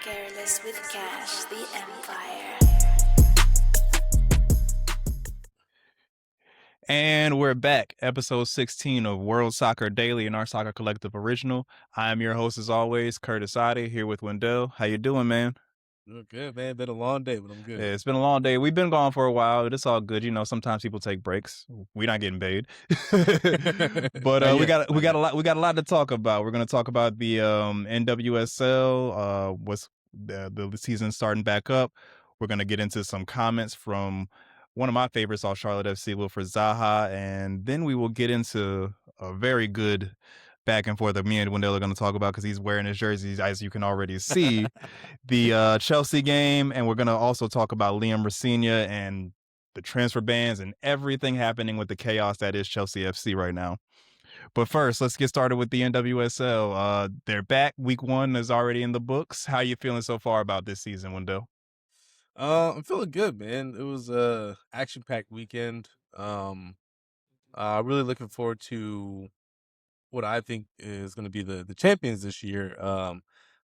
Careless with Cash, the Empire. And we're back, episode 16 of World Soccer Daily and our Soccer Collective Original. I'm your host, as always, Kurtis and here with Wendell. How you doing, man? Doing good, man. Been a long day, but I'm good. Yeah, it's been a long day. We've been gone for a while. It's all good. You know, sometimes people take breaks. We're not getting paid, but we got a lot to talk about. We're going to talk about the NWSL. What's the season starting back up? We're going to get into some comments from one of my favorites, all Charlotte FC, Wilfred Zaha, and then we will get into a very good back and forth that me and Wendell are going to talk about because he's wearing his jerseys, as you can already see, the Chelsea game, and we're going to also talk about Liam Rossigna and the transfer bans and everything happening with the chaos that is Chelsea FC right now. But first, let's get started with the NWSL. They're back. Week 1 is already in the books. How are you feeling so far about this season, Wendell? I'm feeling good, man. It was a action-packed weekend. Really looking forward to what I think is going to be the champions this year.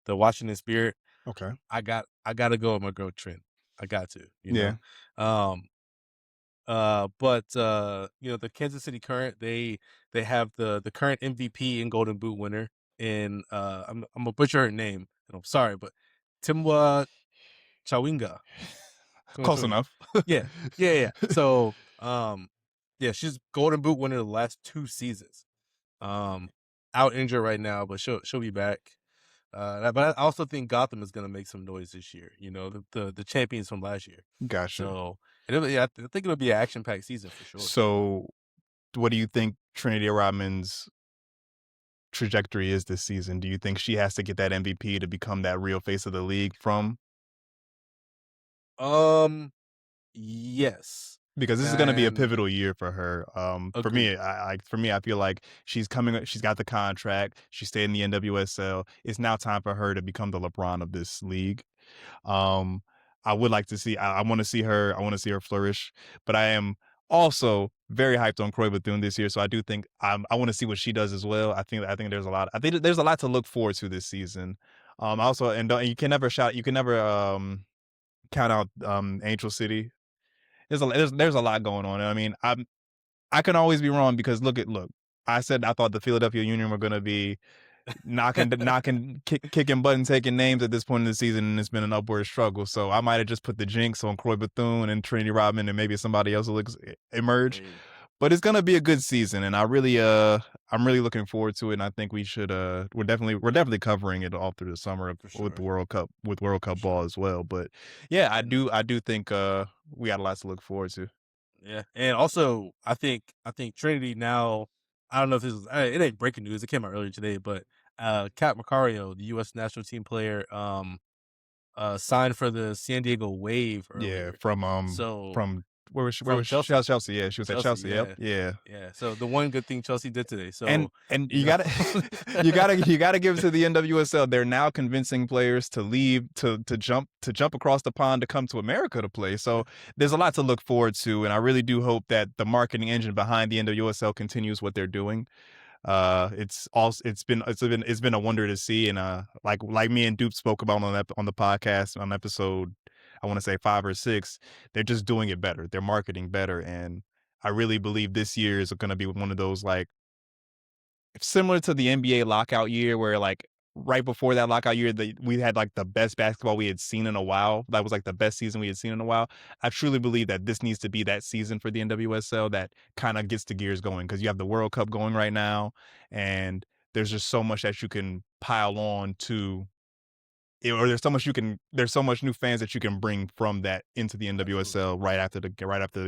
The Washington Spirit. Okay. I got to go with my girl Trent. I got to, you know. But the Kansas City Current, they have the current MVP and Golden Boot winner in I'm gonna butcher her name, and I'm sorry, but Timwa Chawinga. Close enough. Yeah. So, she's Golden Boot winner the last 2 seasons. Out injured right now, but she'll be back. But I also think Gotham is gonna make some noise this year. You know, the champions from last year. Gotcha. So, I think it'll be an action-packed season for sure. So, what do you think Trinity Rodman's trajectory is this season? Do you think she has to get that MVP to become that real face of the league from? Yes. Because this is going to be a pivotal year for her. For me, Agreed. I feel like she's got the contract. She stayed in the NWSL. It's now time for her to become the LeBron of this league. I would like to see. I want to see her. I want to see her flourish. But I am also very hyped on Croy Bethune this year. So I do think I want to see what she does as well. I think there's a lot. I think there's a lot to look forward to this season. Also, you can never count out Angel City. There's a lot going on. I mean, I can always be wrong because look. I said I thought the Philadelphia Union were going to be kicking butt and taking names at this point in the season, and it's been an upward struggle. So I might have just put the jinx on Croy Bethune and Trinity Rodman, and maybe somebody else will emerge. But it's gonna be a good season, and I'm really looking forward to it. And I think we should we're definitely covering it all through the summer with the World Cup ball as well. But yeah, I do think we got a lot to look forward to. Yeah, and also I think Trinity now. I don't know if it ain't breaking news. It came out earlier today, but Kat Macario, the U.S. national team player, signed for the San Diego Wave earlier. Yeah, from where was Chelsea? Yeah, she was at Chelsea. Yeah. So the one good thing Chelsea did today. So and you gotta you gotta give it to the NWSL. They're now convincing players to leave to jump across the pond to come to America to play. So there's a lot to look forward to, and I really do hope that the marketing engine behind the NWSL continues what they're doing. It's been a wonder to see, and like me and Dupe spoke about on the podcast on episode, I want to say 5 or 6, they're just doing it better. They're marketing better. And I really believe this year is going to be one of those, like, similar to the NBA lockout year where, like, right before that lockout year, we had, like, the best basketball we had seen in a while. That was, like, the best season we had seen in a while. I truly believe that this needs to be that season for the NWSL that kind of gets the gears going because you have the World Cup going right now, and there's just so much that you can pile on to or there's so much new fans that you can bring from that into the NWSL right after the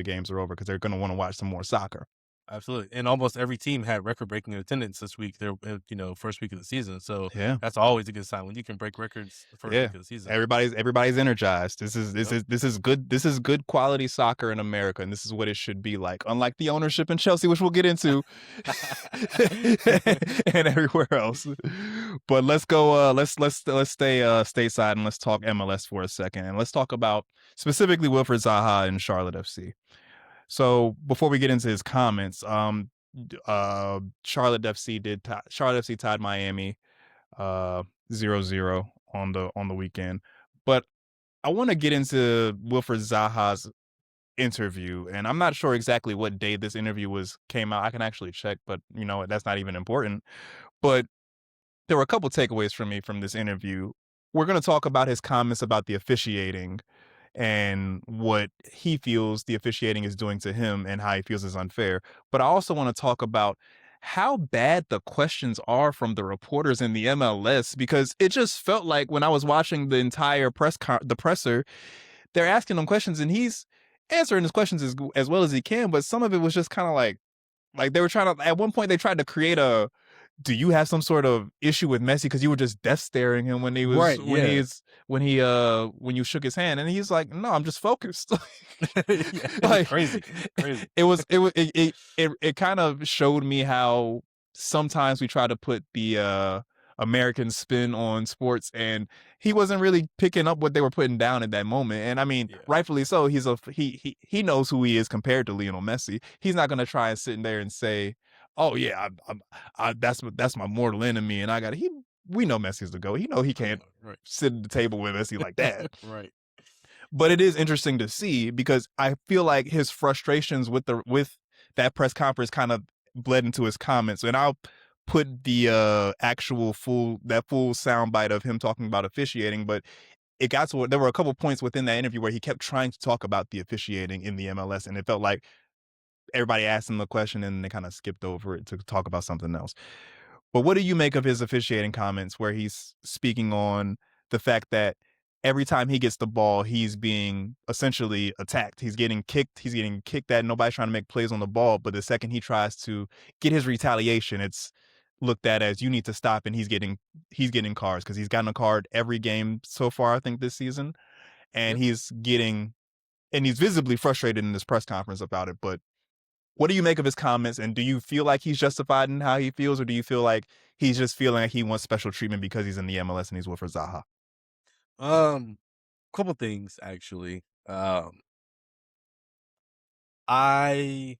games are over because they're going to want to watch some more soccer. Absolutely. And almost every team had record-breaking attendance this week. They're, first week of the season. So yeah, that's always a good sign when you can break records the first week of the season. Everybody's energized. This is good. This is good quality soccer in America, and this is what it should be like. Unlike the ownership in Chelsea, which we'll get into, and everywhere else. But let's go. Let's stay stateside and let's talk MLS for a second, and let's talk about specifically Wilfred Zaha and Charlotte FC. So before we get into his comments, Charlotte FC tied Miami 0-0 on the weekend. But I want to get into Wilfred Zaha's interview, and I'm not sure exactly what day this interview came out. I can actually check, but you know what, that's not even important. But there were a couple takeaways from me from this interview. We're going to talk about his comments about the officiating and what he feels the officiating is doing to him and how he feels is unfair. But I also want to talk about how bad the questions are from the reporters in the MLS, because it just felt like when I was watching the entire the presser, they're asking him questions and he's answering his questions as well as he can. But some of it was just kind of like they were trying to, at one point they tried to create do you have some sort of issue with Messi because you were just death staring him when he was Right, when yeah. when you shook his hand, and he's like, no, I'm just focused. Like, crazy. It kind of showed me how sometimes we try to put the American spin on sports, and he wasn't really picking up what they were putting down at that moment. And I mean, rightfully so. He knows who he is compared to Lionel Messi. He's not going to try and sit in there and say, oh yeah, that's my mortal enemy, and we know Messi's the GOAT. He can't sit at the table with Messi like that. Right. But it is interesting to see because I feel like his frustrations with that press conference kind of bled into his comments, and I'll put the actual full soundbite of him talking about officiating. But it got to there were a couple points within that interview where he kept trying to talk about the officiating in the MLS, and it felt like everybody asked him the question and they kind of skipped over it to talk about something else. But what do you make of his officiating comments where he's speaking on the fact that every time he gets the ball, he's being essentially attacked. He's getting kicked that nobody's trying to make plays on the ball. But the second he tries to get his retaliation, it's looked at as you need to stop, and he's getting cards because he's gotten a card every game so far, I think, this season. And he's visibly frustrated in this press conference about it. But what do you make of his comments, and do you feel like he's justified in how he feels, or do you feel like he's just feeling like he wants special treatment because he's in the MLS and he's Wilfred Zaha? Couple things actually. I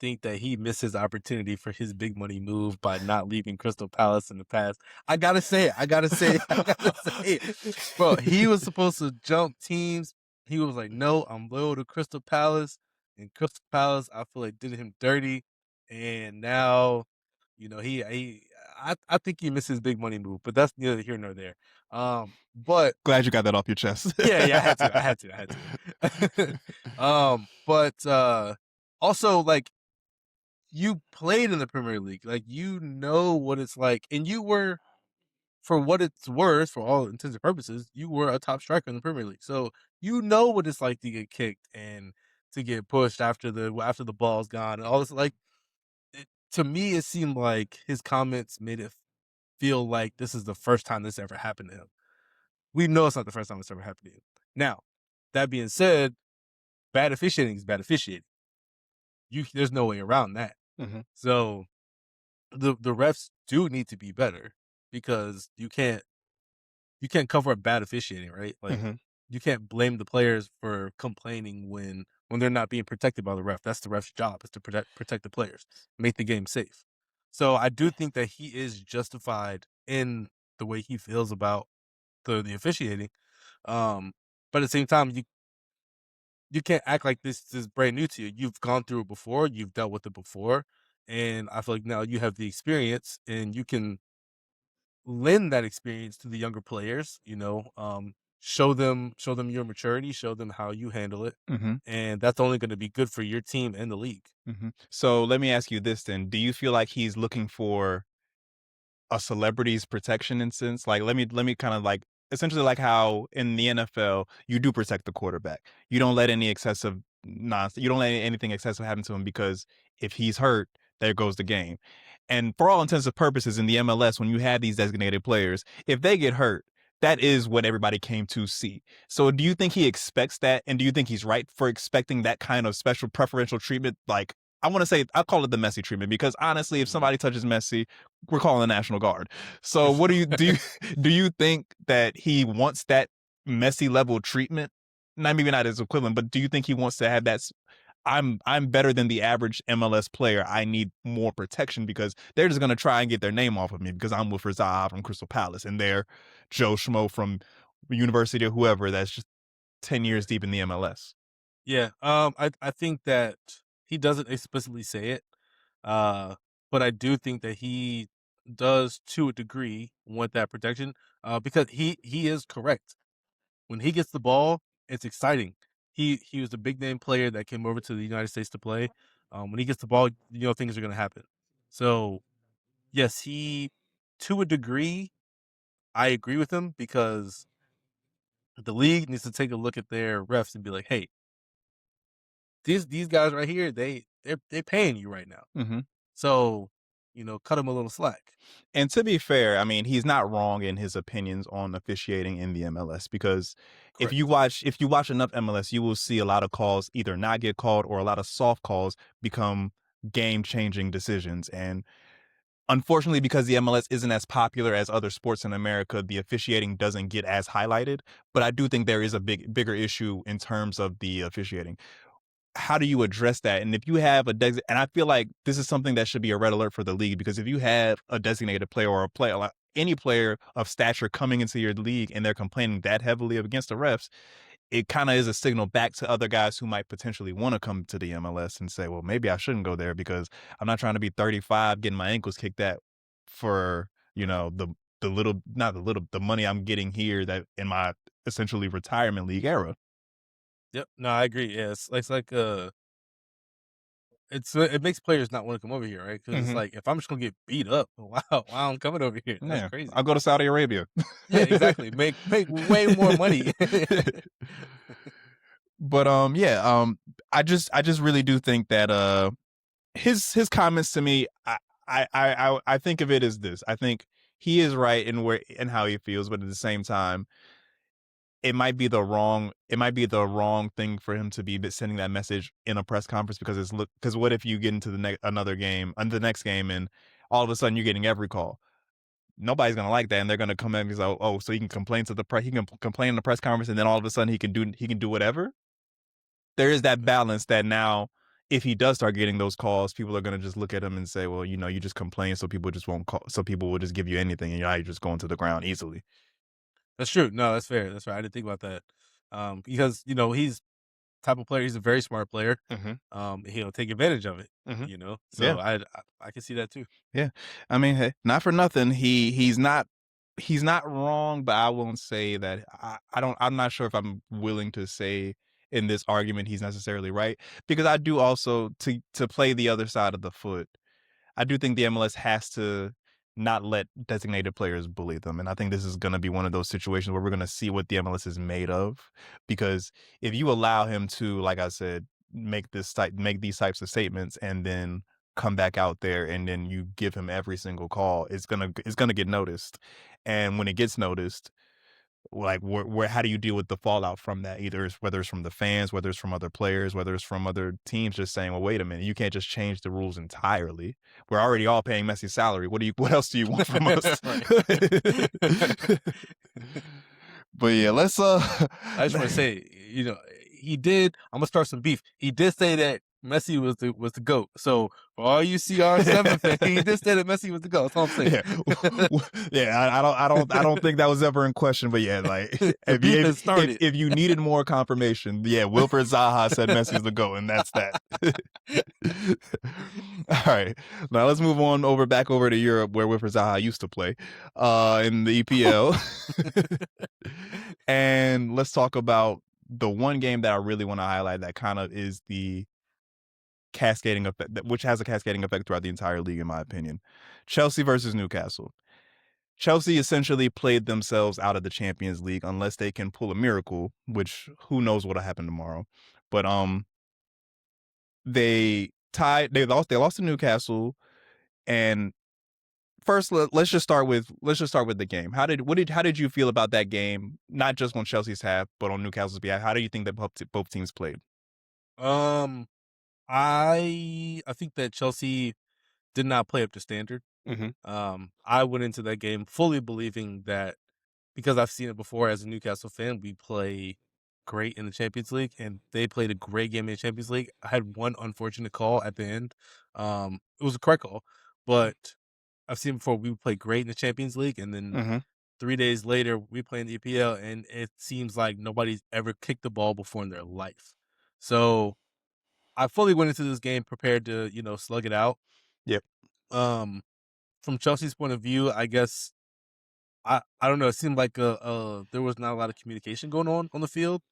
think that he missed his opportunity for his big money move by not leaving Crystal Palace in the past. I gotta say it. Bro, he was supposed to jump teams. He was like, no, I'm loyal to Crystal Palace. And Crystal Palace, I feel like, did him dirty. And now, I think he missed his big money move, but that's neither here nor there. But glad you got that off your chest. yeah, I had to. But also, like, you played in the Premier League, like, you know what it's like, and you were, for what it's worth, for all intents and purposes, you were a top striker in the Premier League, so you know what it's like to get kicked and to get pushed after the ball's gone and all this. Like, to me, it seemed like his comments made it feel like this is the first time this ever happened to him. We know it's not the first time it's ever happened to him. Now, that being said, bad officiating is bad officiating. There's no way around that. Mm-hmm. So the refs do need to be better, because you can't cover up bad officiating, right? Like, you can't blame the players for complaining when they're not being protected by the ref. That's the ref's job, is to protect the players, make the game safe. So I do think that he is justified in the way he feels about the officiating. But at the same time, you can't act like this is brand new to you. You've gone through it before, you've dealt with it before, and I feel like now you have the experience and you can lend that experience to the younger players, show them your maturity, show them how you handle it. And that's only going to be good for your team and the league. So let me ask you this then. Do you feel like he's looking for a celebrity's protection instance? Like, let me kind of like, essentially like how in the NFL, you do protect the quarterback. You don't let any excessive nonsense, you don't let anything excessive happen to him, because if he's hurt, there goes the game. And for all intents and purposes in the MLS, when you have these designated players, if they get hurt, that is what everybody came to see. So do you think he expects that? And do you think he's right for expecting that kind of special preferential treatment? Like, I want to say, I'll call it the Messi treatment, because honestly, if somebody touches Messi, we're calling the National Guard. So what do you think that he wants that Messi level treatment? Maybe not his equivalent, but do you think he wants to have that I'm better than the average MLS player. I need more protection because they're just gonna try and get their name off of me because I'm Wilfred Zaha from Crystal Palace and they're Joe Schmo from University or whoever that's just 10 years deep in the MLS. Yeah. I think that he doesn't explicitly say it. But I do think that he does to a degree want that protection. Because he is correct. When he gets the ball, it's exciting. He was a big name player that came over to the United States to play. When he gets the ball, things are gonna happen. So yes, he to a degree, I agree with him because the league needs to take a look at their refs and be like, hey, these guys right here, they're paying you right now. Mm-hmm. So, cut him a little slack. And to be fair, I mean, he's not wrong in his opinions on officiating in the MLS because Correct. if you watch enough MLS, you will see a lot of calls either not get called or a lot of soft calls become game-changing decisions. And unfortunately, because the MLS isn't as popular as other sports in America, the officiating doesn't get as highlighted. But I do think there is a bigger issue in terms of the officiating. How do you address that? And if you have and I feel like this is something that should be a red alert for the league because if you have a designated player or a player, like any player of stature coming into your league and they're complaining that heavily against the refs, it kind of is a signal back to other guys who might potentially want to come to the MLS and say, well, maybe I shouldn't go there because I'm not trying to be 35 getting my ankles kicked at for, the money I'm getting here that in my essentially retirement league era. Yep. No, I agree. Yeah, it's like it makes players not want to come over here, right? Because it's Mhm. like if I'm just gonna get beat up, wow, I'm coming over here. That's Yeah, crazy. I'll go to Saudi Arabia. Yeah, exactly. Make way more money. But yeah, I just really do think that his comments to me, I think of it as this. I think he is right in where and how he feels, but at the same time, it might be the wrong thing for him to be sending that message in a press conference because what if you get into the next game and all of a sudden you're getting every call. Nobody's gonna like that, and they're gonna come in and say, "Oh, so he can complain to the press. He can complain in the press conference, and then all of a sudden he can do whatever." There is that balance that now, if he does start getting those calls, people are gonna just look at him and say, "Well, you just complain, so people just won't call. So people will just give you anything, and you're just going to the ground easily." That's true. No, that's fair. That's right. I didn't think about that. Because he's type of player. He's a very smart player. Mm-hmm. He'll take advantage of it. Mm-hmm. Yeah. So I can see that too. Yeah, I mean, hey, not for nothing. He's not wrong, but I won't say that. I'm not sure if I'm willing to say in this argument he's necessarily right because I do also to play the other side of the foot. I do think the MLS has to not let designated players bully them, and I think this is going to be one of those situations where we're going to see what the MLS is made of. Because if you allow him to, like I said, make these types of statements, and then come back out there, and then you give him every single call, it's gonna get noticed, and when it gets noticed, like where how do you deal with the fallout from that? Whether it's from the fans, whether it's from other players, whether it's from other teams, just saying, "Well, wait a minute, you can't just change the rules entirely. We're already all paying Messi's salary. What else do you want from us?" But yeah, let's I just want to say, he did. I'm gonna start some beef. He did say that Messi was the GOAT. So for all you CR7 fans, he did say that Messi was the GOAT. That's all I'm saying. Yeah, I don't think that was ever in question. But yeah, like if you needed more confirmation, yeah, Wilfred Zaha said Messi's the GOAT, and that's that. All right, now let's move on back over to Europe, where Wilfred Zaha used to play, in the EPL, and let's talk about the one game that I really want to highlight that kind of is the cascading effect, which has a cascading effect throughout the entire league, in my opinion. Chelsea versus Newcastle. Chelsea essentially played themselves out of the Champions League unless they can pull a miracle, which who knows what'll happen tomorrow. But they lost to Newcastle, and first let's just start with the game. How did you feel about that game? Not just on Chelsea's half, but on Newcastle's behalf. How do you think that both teams played? Um, I think that Chelsea did not play up to standard. Mm-hmm. I went into that game fully believing that because I've seen it before as a Newcastle fan, we play great in the Champions League, and they played a great game in the Champions League. I had one unfortunate call at the end. It was a correct call, but I've seen before we play great in the Champions League, and then Mm-hmm. 3 days later we play in the EPL, and it seems like nobody's ever kicked the ball before in their life. So I fully went into this game prepared to, slug it out. Yep. From Chelsea's point of view, I guess I don't know. It seemed like there was not a lot of communication going on the field.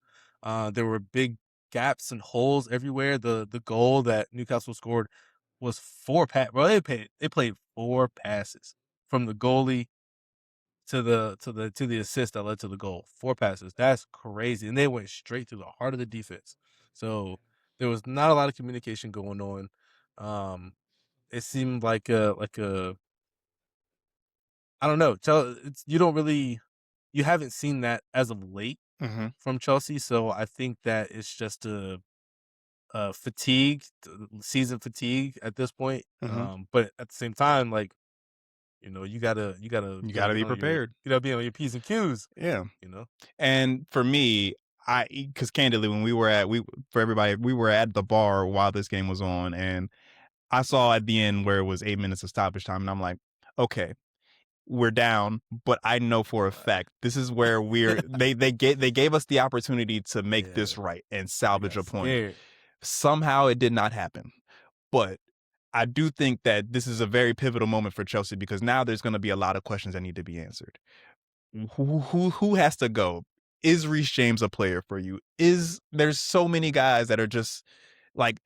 There were big gaps and holes everywhere. The goal that Newcastle scored was 4 Well, they played 4 passes from the goalie to the assist that led to the goal. 4 passes. That's crazy, and they went straight to the heart of the defense. So there was not a lot of communication going on. It seemed like a I don't know. You haven't seen that as of late Mm-hmm. from Chelsea, so I think that it's just a fatigue, season fatigue at this point. Mm-hmm. But at the same time, like you gotta You got to be prepared. You gotta be on your P's and Q's. Yeah. You know. And for me, because candidly, when we were at the bar while this game was on, and I saw at the end where it was 8 minutes of stoppage time, and I'm like, okay, we're down, but I know for a fact this is where they gave us the opportunity to make this right and salvage a point. Scared. Somehow it did not happen, but I do think that this is a very pivotal moment for Chelsea because now there's going to be a lot of questions that need to be answered. Who has to go? Is Reece James a player for you? There's so many guys that are just like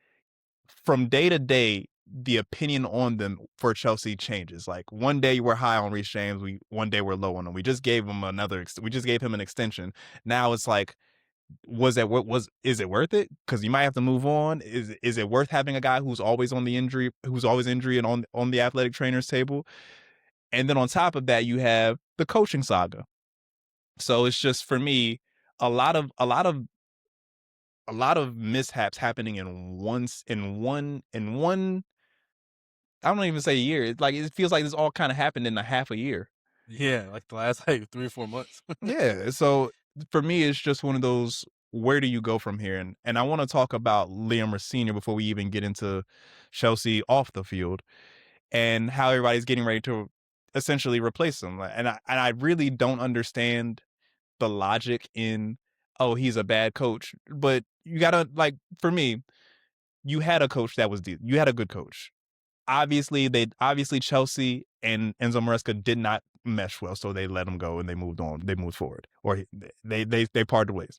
from day to day, the opinion on them for Chelsea changes. Like one day we're high on Reece James, one day we're low on him. We just gave him an extension. Now it's like, is it worth it? Because you might have to move on. Is it worth having a guy who's always injury and on the athletic trainer's table? And then on top of that, you have the coaching saga. So it's just for me a lot of mishaps happening in one. I don't even say a year. It's like it feels like this all kind of happened in a half a year. Yeah, like the last 3 or 4 months. Yeah. So for me, it's just one of those. Where do you go from here? And I want to talk about Liam Senior before we even get into Chelsea off the field and how everybody's getting ready to essentially replace him. And I really don't understand the logic in, oh, he's a bad coach. But you gotta, like, for me, you had a coach you had a good coach. Obviously Chelsea and Enzo Maresca did not mesh well, so they let him go and they moved on. They moved forward, or they parted ways.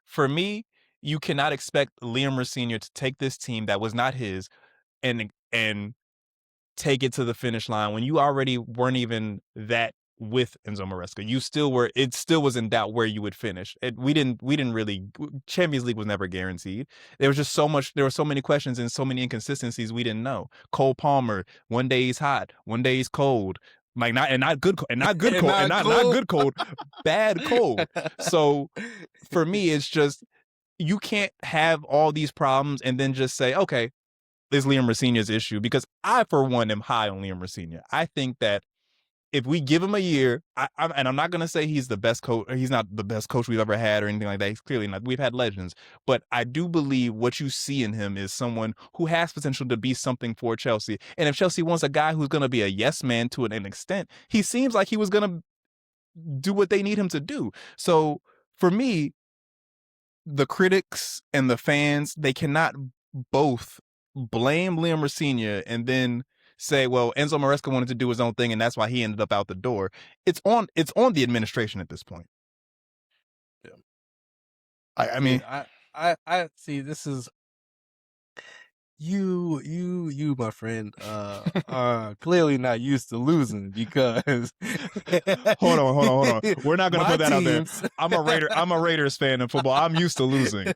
For me, you cannot expect Liam Senior to take this team that was not his and take it to the finish line when you already weren't even that with Enzo Maresca. You still were. It still was in doubt where you would finish. We didn't really. Champions League was never guaranteed. There was just so much. There were so many questions and so many inconsistencies we didn't know. Cole Palmer. One day he's hot. One day he's cold. Like not good cold and not good cold. Bad cold. So for me, it's just you can't have all these problems and then just say, okay, is Liam Rosenior's issue, because I, for one, am high on Liam Rosenior. I think that if we give him a year, and I'm not going to say he's the best coach, or he's not the best coach we've ever had or anything like that. He's clearly not. We've had legends, but I do believe what you see in him is someone who has potential to be something for Chelsea. And if Chelsea wants a guy who's going to be a yes man to an extent, he seems like he was going to do what they need him to do. So for me, the critics and the fans, they cannot both blame Liam Rosenior and then say, well, Enzo Maresca wanted to do his own thing and that's why he ended up out the door. It's on the administration at this point. Yeah. I mean, I see. This is you, my friend, are clearly not used to losing because. hold on. We're not gonna put that out there. I'm a Raiders fan in football. I'm used to losing.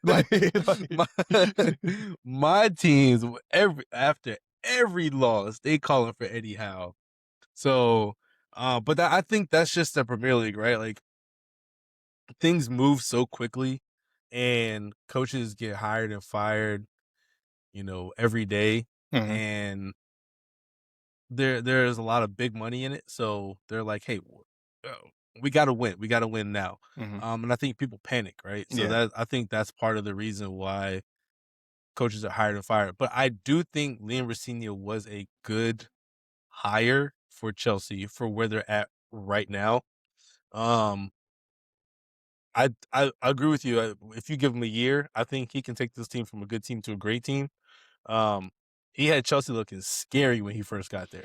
My teams, after every loss, they calling for Eddie Howe. So, but I think that's just the Premier League, right? Like things move so quickly, and coaches get hired and fired, every day, Mhm. and there's a lot of big money in it. So they're like, hey, we got to win. We got to win now. Mhm. And I think people panic, right? So Yeah. I think that's part of the reason why coaches are hired and fired. But I do think Liam Rosinha was a good hire for Chelsea for where they're at right now. I agree with you. If you give him a year, I think he can take this team from a good team to a great team. He had Chelsea looking scary when he first got there.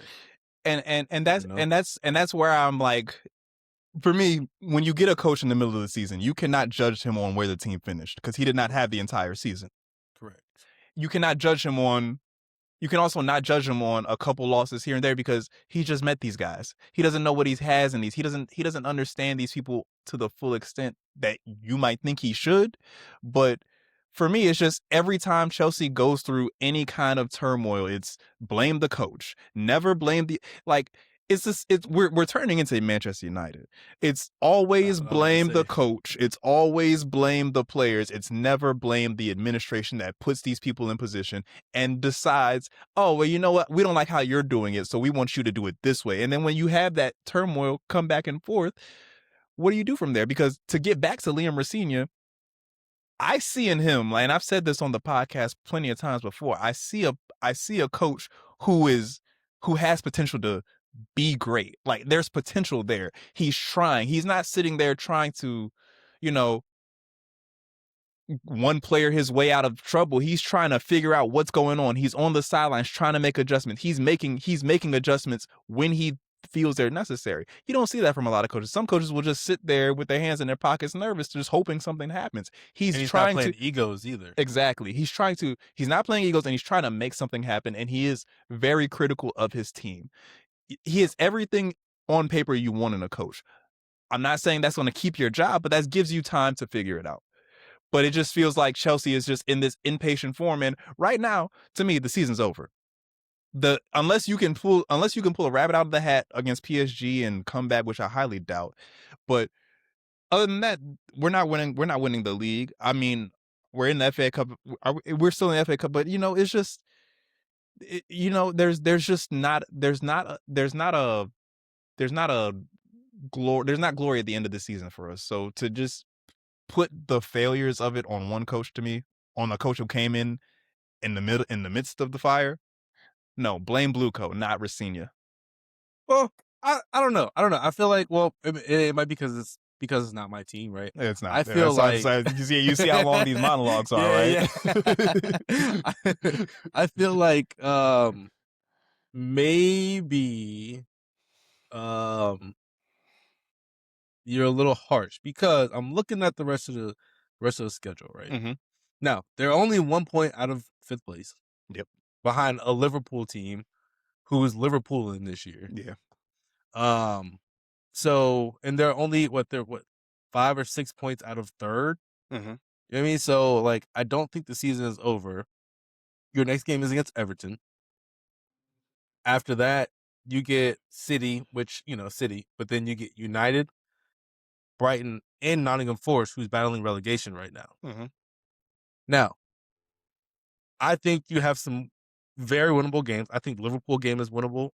And that's where I'm like, for me, when you get a coach in the middle of the season, you cannot judge him on where the team finished because he did not have the entire season. Correct. You cannot judge him on. You can also not judge him on a couple losses here and there because he just met these guys. He doesn't know what he has in these. He doesn't understand these people to the full extent that you might think he should. But for me, it's just every time Chelsea goes through any kind of turmoil, it's blame the coach. Never blame the it's just we're turning into Manchester United. It's always blame the coach. It's always blame the players. It's never blame the administration that puts these people in position and decides, oh, well, you know what? We don't like how you're doing it, so we want you to do it this way. And then when you have that turmoil come back and forth, what do you do from there? Because to get back to Liam Rosinha, I see in him, and I've said this on the podcast plenty of times before, I see a coach who has potential to be great. Like, there's potential there. He's trying. He's not sitting there trying to, one player his way out of trouble. He's trying to figure out what's going on. He's on the sidelines trying to make adjustments. He's making adjustments when he feels they're necessary. You don't see that from a lot of coaches. Some coaches will just sit there with their hands in their pockets, nervous, just hoping something happens. He's trying not playing to egos either. Exactly. He's not playing egos, and he's trying to make something happen, and he is very critical of his team. He has everything on paper you want in a coach. I'm not saying that's going to keep your job, but that gives you time to figure it out. But it just feels like Chelsea is just in this impatient form, and right now, to me, the season's over. Unless you can pull a rabbit out of the hat against PSG and come back, which I highly doubt. But other than that, we're not winning the league. I mean, we're in the FA Cup. We're still in the FA Cup, but it's just there's not glory at the end of the season for us. So to just put the failures of it on one coach, to me, on a coach who came in the midst of the fire, no, blame Bluecoat, not Rosinha. Well, I don't know. I feel like, well, it might be because it's not my team, right? It's not. I feel like you see how long these monologues are, right? Yeah. I feel like maybe you're a little harsh because I'm looking at the rest of the schedule, right? Mm-hmm. Now, they're only 1 point out of 5th place. Yep. Behind a Liverpool team who is Liverpool in this year. Yeah. So, and they're only 5 or 6 points out of 3rd. Mm-hmm. You know what I mean? So, like, I don't think the season is over. Your next game is against Everton. After that, you get City, but then you get United, Brighton, and Nottingham Forest, who's battling relegation right now. Mm-hmm. Now, I think you have some very winnable games. I think Liverpool game is winnable.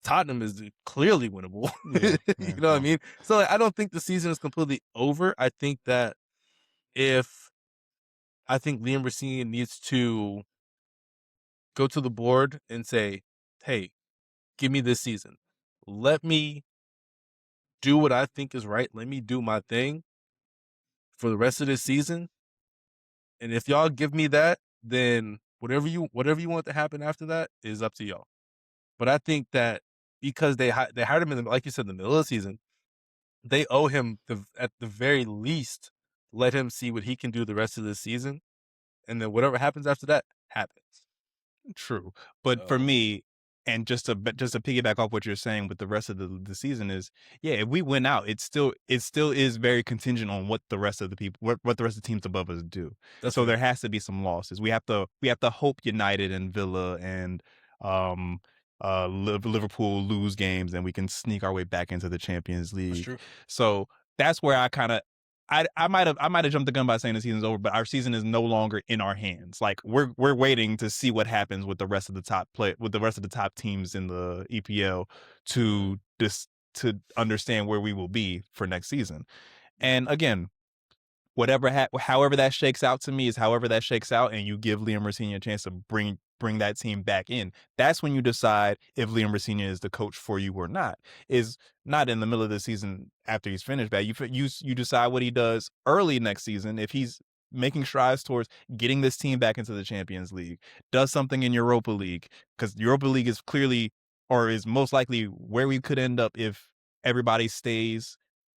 Tottenham is clearly winnable. Yeah, You know what I mean? So I don't think the season is completely over. I think that Liam Rosinha needs to go to the board and say, hey, give me this season. Let me do what I think is right. Let me do my thing for the rest of this season. And if y'all give me that, then whatever you want to happen after that is up to y'all. But I think that because they hired him like you said, in the middle of the season, they owe him at the very least, let him see what he can do the rest of the season, and then whatever happens after that happens. True, but for me, and just to piggyback off what you're saying with the rest of the season is, yeah, if we win out, it still is very contingent on what the rest of the teams above us do. So there has to be some losses. We have to hope United and Villa and Liverpool lose games, and we can sneak our way back into the Champions League. That's true. So that's where I might have jumped the gun by saying the season's over, but our season is no longer in our hands. Like, we're waiting to see what happens with the rest of the top teams in the EPL to to understand where we will be for next season. And again, however that shakes out to me is however that shakes out, and you give Liam Rosenior a chance to bring that team back in. That's when you decide if Liam Rosenior is the coach for you or not. Is not in the middle of the season after he's finished back. You decide what he does early next season if he's making strides towards getting this team back into the Champions League, does something in Europa League, because Europa League is clearly, or is most likely, where we could end up if everybody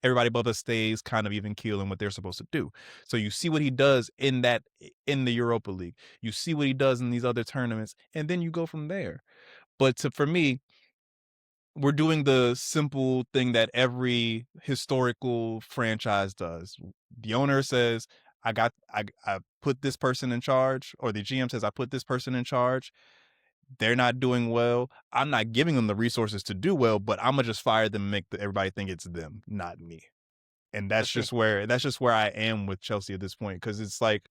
above us stays kind of even keel in what they're supposed to do. So you see what he does in the Europa League. You see what he does in these other tournaments, and then you go from there. But for me, we're doing the simple thing that every historical franchise does. The owner says, I put this person in charge, or the GM says, I put this person in charge. They're not doing well. I'm not giving them the resources to do well, but I'm gonna just fire them and make everybody think it's them, not me. And that's just where I am with Chelsea at this point, because it's like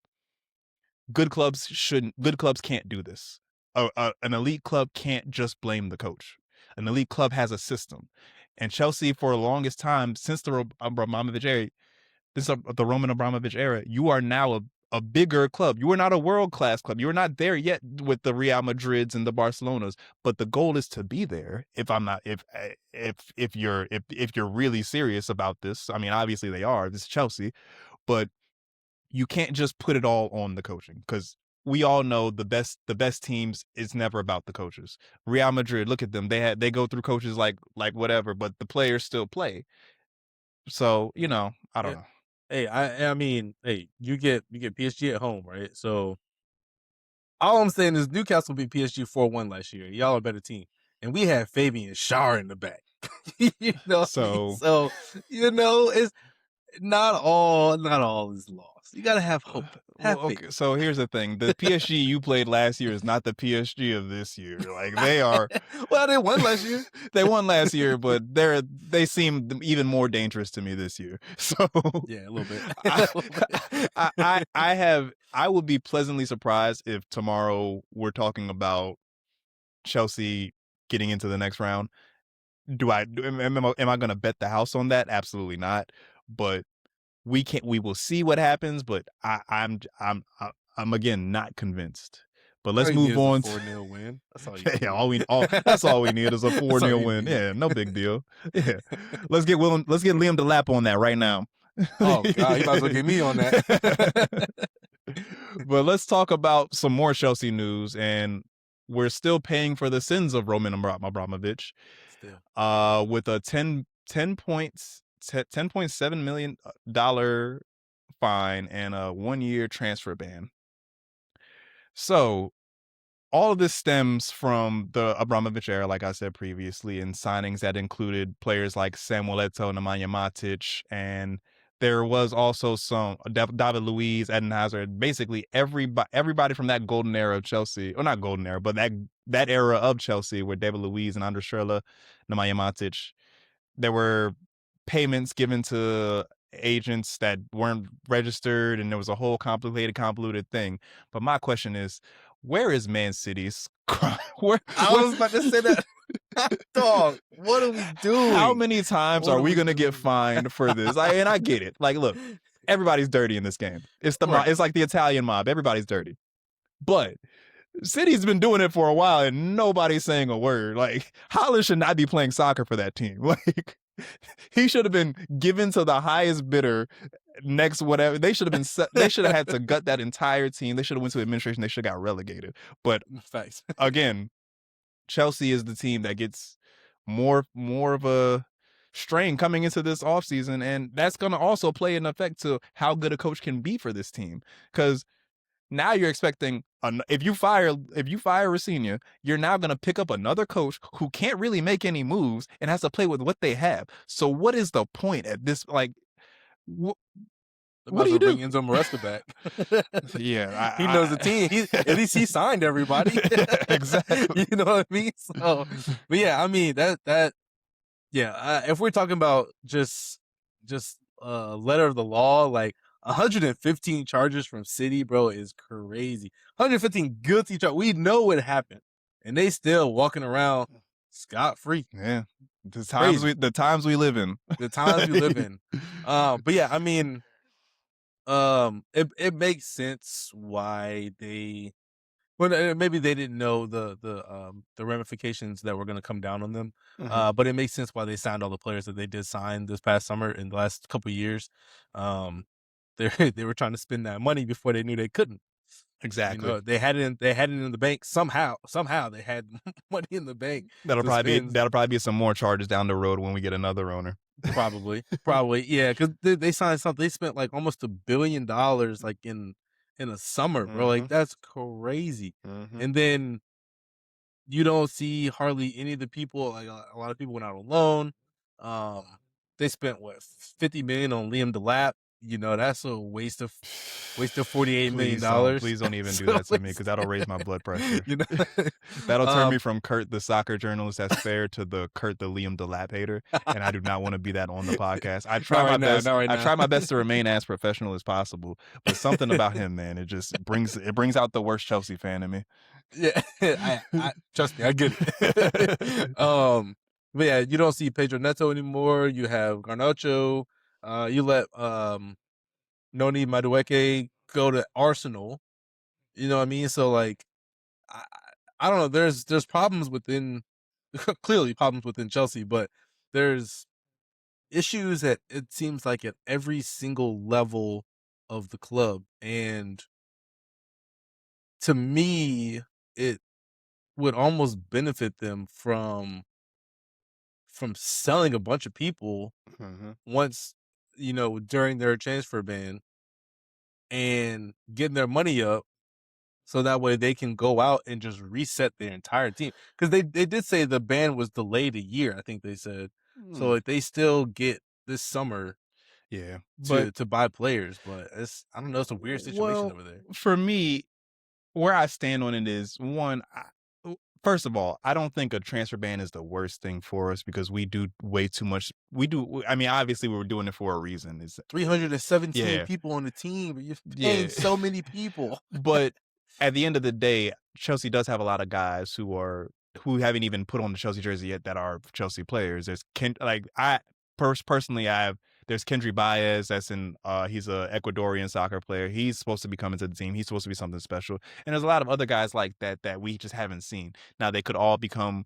good clubs can't do this. An elite club can't just blame the coach. An elite club has a system, and Chelsea, for the longest time since the Abramovich era, the Roman Abramovich era, you are now a bigger club. You are not a world-class club. You are not there yet with the Real Madrids and the Barcelonas, but the goal is to be there. If you're really serious about this, I mean, obviously they are. This is Chelsea, but you can't just put it all on the coaching, because we all know the best teams is never about the coaches. Real Madrid, look at them. They go through coaches like whatever, but the players still play. So, I don't know. Hey, I mean, hey, you get PSG at home, right? So all I'm saying is Newcastle beat PSG 4-1 last year. Y'all are a better team. And we had Fabian Schär in the back. So it's not all is lost. You gotta have hope. Okay, so here's the thing: the PSG you played last year is not the PSG of this year. Like, they are. Well, they won last year. They won last year, but they seem even more dangerous to me this year. So yeah, a little bit. I would be pleasantly surprised if tomorrow we're talking about Chelsea getting into the next round. Am I going to bet the house on that? Absolutely not. But we will see what happens, but I'm again not convinced. But let's move on. 4-0 win. That's all you need. That's all we need is a 4-0 win. Yeah, no big deal. Yeah. Let's get Liam to lap on that right now. Oh God, you might as well get me on that. But let's talk about some more Chelsea news, and we're still paying for the sins of Roman Abramovich. Still. With a $10.7 million fine and a 1-year transfer ban. So all of this stems from the Abramovich era, like I said previously, and signings that included players like Samuel Eto'o, Nemanja Matic, and there was also some David Luiz, Eden Hazard, basically everybody from that golden era of Chelsea, or not golden era, but that era of Chelsea where David Luiz and Andre Schürrle, Nemanja Matic, there were payments given to agents that weren't registered, and there was a whole convoluted thing. But my question is, where is Man City's crime? I was about to say that. Dog, what are we doing? How many times are we going to get fined for this? And I get it. Like, look, everybody's dirty in this game. It's it's like the Italian mob. Everybody's dirty. But City's been doing it for a while, and nobody's saying a word. Like, Haaland should not be playing soccer for that team. Like, he should have been given to the highest bidder next whatever. They should have had to gut that entire team. They should have went to administration. They should have got relegated. But facts. Again, Chelsea is the team that gets more of a strain coming into this offseason, and that's going to also play an effect to how good a coach can be for this team. Because now you're expecting, if you fire Rosenior, you're now going to pick up another coach who can't really make any moves and has to play with what they have. So what is the point at this? Like, what do you do? Bring Enzo Maresca back. Yeah, he knows the team. At least he signed everybody. Exactly. You know what I mean? So, but yeah, I mean that. Yeah, if we're talking about just letter of the law, like 115 charges from City, bro, is crazy. 115 guilty charges. We know what happened, and they still walking around scot-free. Yeah. Crazy. The times we live in. The times we live in. But yeah, I mean, it makes sense why they. Well, maybe they didn't know the ramifications that were going to come down on them. But it makes sense why they signed all the players that they did sign this past summer in the last couple of years. They were trying to spend that money before they knew they couldn't. Exactly. They had it in the bank somehow. Somehow they had money in the bank. That'll probably be some more charges down the road when we get another owner. Probably, yeah, because they signed something. They spent like almost $1 billion like in a summer, bro. Like that's crazy. And then you don't see hardly any of the people. Like a lot of people went out on loan. They spent what $50 million on Liam Delap. That's a waste of $48 million. Please don't even do that to me because that'll raise my blood pressure. You know, That'll turn me from Kurt, the soccer journalist that's fair, to the Kurt, the Liam Delap hater, and I do not want to be that on the podcast. I try my best. I try my best to remain as professional as possible, but something about him, man, it just brings out the worst Chelsea fan in me. Yeah, I trust me, I get it. But yeah, you don't see Pedro Neto anymore. You have Garnacho. You let Noni Madueke go to Arsenal. You know what I mean? So like, I don't know. There's problems within, clearly problems within Chelsea, but there's issues that it seems like at every single level of the club, and to me, it would almost benefit them from selling a bunch of people once, during their transfer ban, and getting their money up so that way they can go out and just reset their entire team. Because they did say the ban was delayed a year, I think they said. So like they still get this summer to buy players, but I don't know, it's a weird situation over there. For me, where I stand on it is, one, first of all, I don't think a transfer ban is the worst thing for us because we do way too much. I mean, obviously we were doing it for a reason. It's 317 people on the team, but you're paying so many people. But at the end of the day, Chelsea does have a lot of guys who haven't even put on the Chelsea jersey yet that are Chelsea players. There's there's Kendry Baez, that's he's a Ecuadorian soccer player. He's supposed to be coming to the team. He's supposed to be something special. And there's a lot of other guys like that we just haven't seen. Now they could all become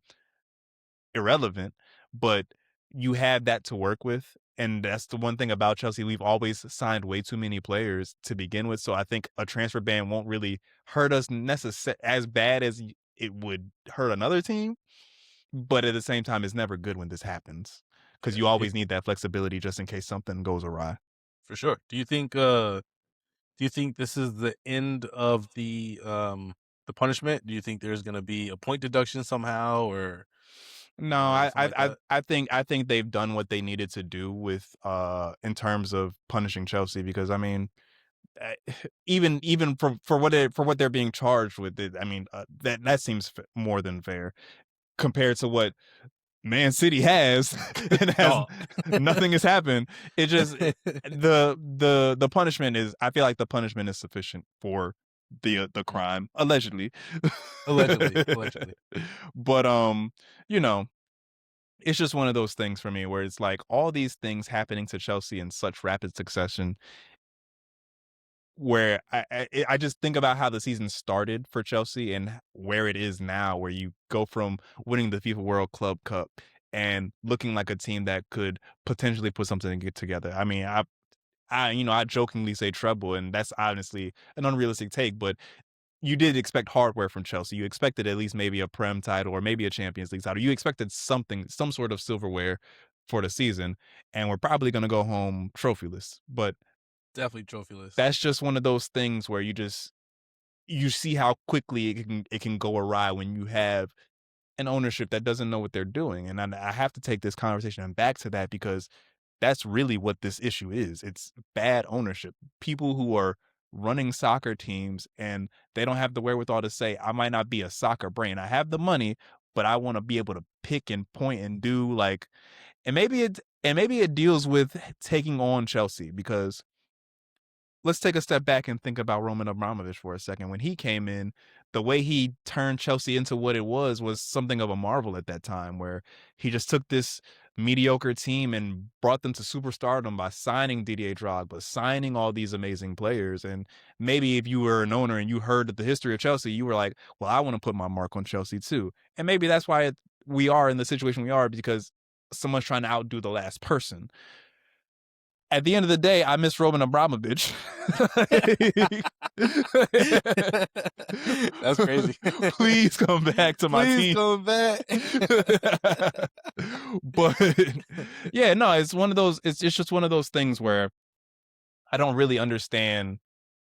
irrelevant, but you have that to work with. And that's the one thing about Chelsea. We've always signed way too many players to begin with. So I think a transfer ban won't really hurt us as bad as it would hurt another team. But at the same time, it's never good when this happens because you always need that flexibility just in case something goes awry. For sure. Do you think this is the end of the punishment? Do you think there's going to be a point deduction somehow, or? No, I think they've done what they needed to do with in terms of punishing Chelsea, because I mean, even for what they're being charged with, I mean, that seems more than fair compared to what Man City has, and nothing has happened. It just the punishment is, I feel like the punishment is sufficient for the crime, allegedly. But it's just one of those things for me where it's like all these things happening to Chelsea in such rapid succession, where I just think about how the season started for Chelsea and where it is now, where you go from winning the FIFA World Club Cup and looking like a team that could potentially put something together. I mean, I jokingly say treble, and that's honestly an unrealistic take, but you did expect hardware from Chelsea. You expected at least maybe a Prem title or maybe a Champions League title. You expected some sort of silverware for the season, and we're probably going to go home trophyless. But definitely trophyless. That's just one of those things where you see how quickly it can go awry when you have an ownership that doesn't know what they're doing. And I have to take this conversation and back to that, because that's really what this issue is. It's bad ownership. People who are running soccer teams and they don't have the wherewithal to say, I might not be a soccer brain. I have the money, but I want to be able to pick and point and do and maybe it deals with taking on Chelsea, because let's take a step back and think about Roman Abramovich for a second. When he came in, the way he turned Chelsea into what it was something of a marvel at that time, where he just took this mediocre team and brought them to superstardom by signing Didier Drogba, signing all these amazing players. And maybe if you were an owner and you heard the history of Chelsea, you were like, well, I want to put my mark on Chelsea too. And maybe that's why we are in the situation we are, because someone's trying to outdo the last person. At the end of the day, I miss Roman Abramovich. That's crazy. Please come back to my team. Please come back. But yeah, no, it's one of those. It's just one of those things where I don't really understand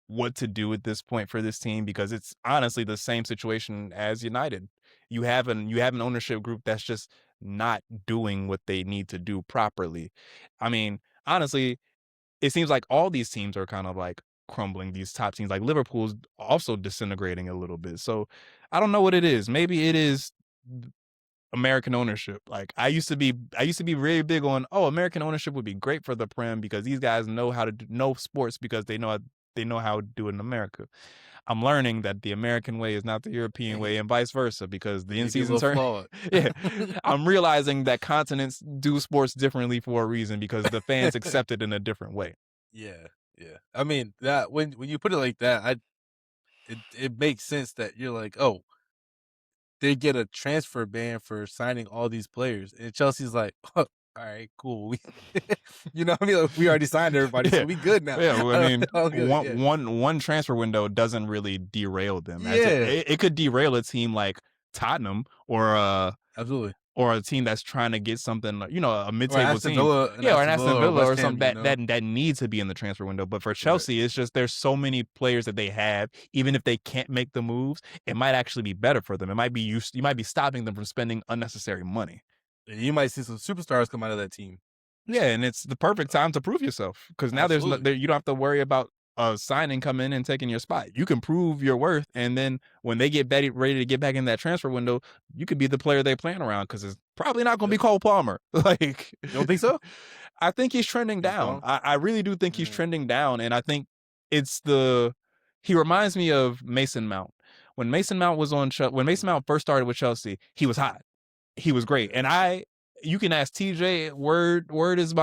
what to do at this point for this team, because it's honestly the same situation as United. You have an ownership group that's just not doing what they need to do properly. I mean, honestly, it seems like all these teams are kind of like crumbling, these top teams. Like Liverpool's also disintegrating a little bit. So I don't know what it is. Maybe it is American ownership. Like I used to be really big on, American ownership would be great for the Prem because these guys know how to know sports because they know how to do it in America. I'm learning that the American way is not the European way, and vice versa, because the in-season tournament. Yeah, I'm realizing that continents do sports differently for a reason, because the fans accept it in a different way. Yeah. I mean, that when you put it like that, it makes sense that you're like, oh, they get a transfer ban for signing all these players, and Chelsea's like, oh, all right, cool. You know what I mean? Like, we already signed everybody, so we good now. Yeah, well, I mean, one transfer window doesn't really derail them. It could derail a team like Tottenham or absolutely, or a team that's trying to get something, a mid-table team, or an Aston Villa or something that needs to be in the transfer window. But for Chelsea, it's just there's so many players that they have. Even if they can't make the moves, it might actually be better for them. It might be you might be stopping them from spending unnecessary money. And you might see some superstars come out of that team. Yeah, and it's the perfect time to prove yourself, because now you don't have to worry about a signing coming in and taking your spot. You can prove your worth, and then when they get ready to get back in that transfer window, you could be the player they plan around, because it's probably not going to be Cole Palmer. Like, you don't think so? I think he's trending down. I really do think he's trending down, and I think he reminds me of Mason Mount. When Mason Mount first started with Chelsea, he was hot. He was great. And you can ask TJ, word is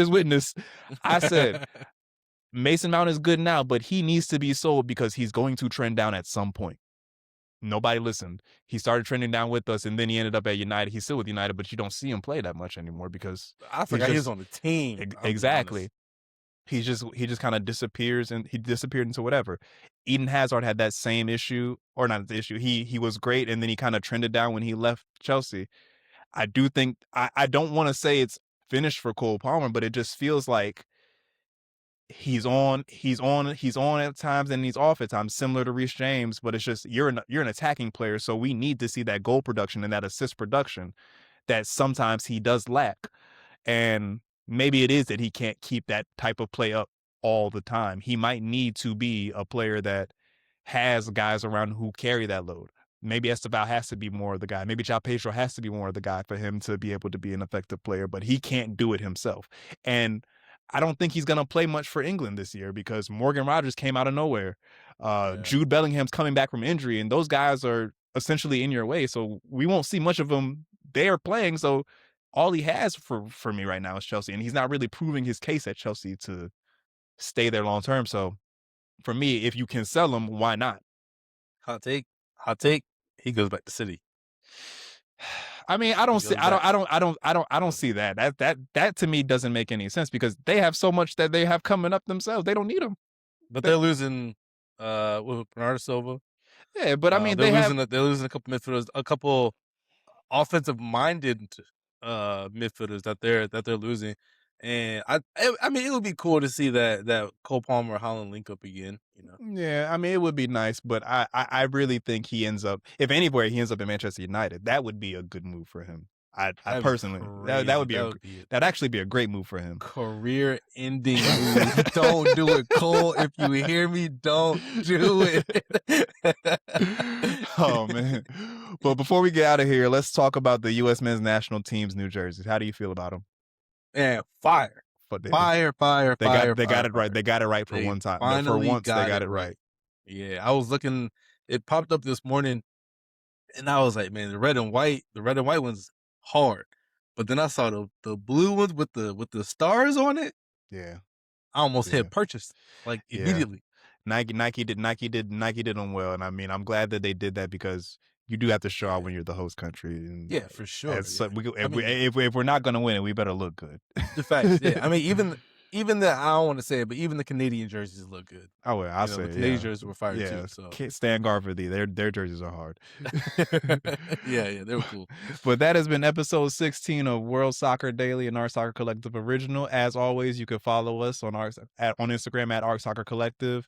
witness. I said, Mason Mount is good now, but he needs to be sold because he's going to trend down at some point. Nobody listened. He started trending down with us, and then he ended up at United. He's still with United, but you don't see him play that much anymore because I forgot he was on the team. Exactly. He just kind of disappears, and he disappeared into whatever. Eden Hazard had that same issue, or not the issue. He was great, and then he kind of trended down when he left Chelsea. I do think I don't want to say it's finished for Cole Palmer, but it just feels like he's on at times and he's off at times, similar to Reece James. But it's just you're an attacking player, so we need to see that goal production and that assist production that sometimes he does lack. And maybe it is that he can't keep that type of play up all the time. He might need to be a player that has guys around who carry that load. Maybe Esteval has to be more of the guy. Maybe João Pedro has to be more of the guy for him to be able to be an effective player, but he can't do it himself. And I don't think he's going to play much for England this year because Morgan Rogers came out of nowhere. Jude Bellingham's coming back from injury, and those guys are essentially in your way. So we won't see much of them. They are playing, so all he has for me right now is Chelsea, and he's not really proving his case at Chelsea to stay there long term. So for me, if you can sell him, why not? Hot take. He goes back to City. I mean, I don't see that. That to me doesn't make any sense because they have so much that they have coming up themselves. They don't need him. But they're losing with Bernardo Silva. Yeah, but I mean, they're losing a couple midfielders, a couple offensive minded midfielders that they're losing. And I mean, it would be cool to see that Cole Palmer Holland link up again. You know? Yeah, I mean, it would be nice, but I really think he ends up, if anywhere, he ends up in Manchester United. That would be a good move for him. I personally, that'd actually be a great move for him. Career ending move. Don't do it, Cole. If you hear me, don't do it. Oh man! But before we get out of here, let's talk about the U.S. men's national team's new jerseys. How do you feel about them? And fire. But they Fire. got it right. They got it right for They one time. For finally once, they got got it it right. Yeah, I was looking. It popped up this morning, and I was like, man, the red and white one's hard. But then I saw the blue ones with the stars on it. Yeah. I almost Yeah. hit purchase like Yeah. immediately. Nike did them well, and I mean, I'm glad that they did that because you do have to show out when you're the host country. And Yeah, for sure. and so Yeah. if we're not gonna win it, we better look good. The facts. Yeah, I mean, even the, I don't want to say it, but even the Canadian jerseys look good. Oh well, I'll You know, say the it, Canadian jerseys were fire yeah. too. So Can't stand guard for thee. Their jerseys are hard. yeah, they were cool. But that has been episode 16 of World Soccer Daily and Arc Soccer Collective Original. As always, you can follow us on Instagram at Arc Soccer Collective,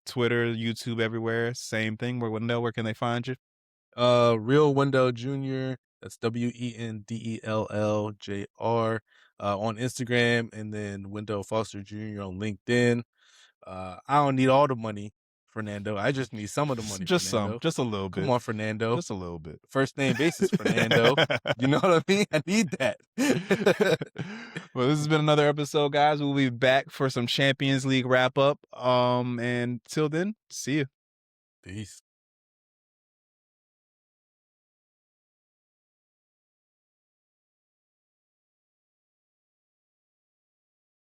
Twitter, YouTube, everywhere. Same thing. Wendell, where can they find you? Real Wendell Jr. That's WENDELLJR on Instagram, and then Wendell Foster Jr. on LinkedIn. I don't need all the money, Fernando. I just need some of the money. Just Fernando. just a little bit. Come on, Fernando. Just a little bit. First name basis, Fernando. You know what I mean? I need that. Well, this has been another episode, guys. We'll be back for some Champions League wrap up. And till then, see you. Peace.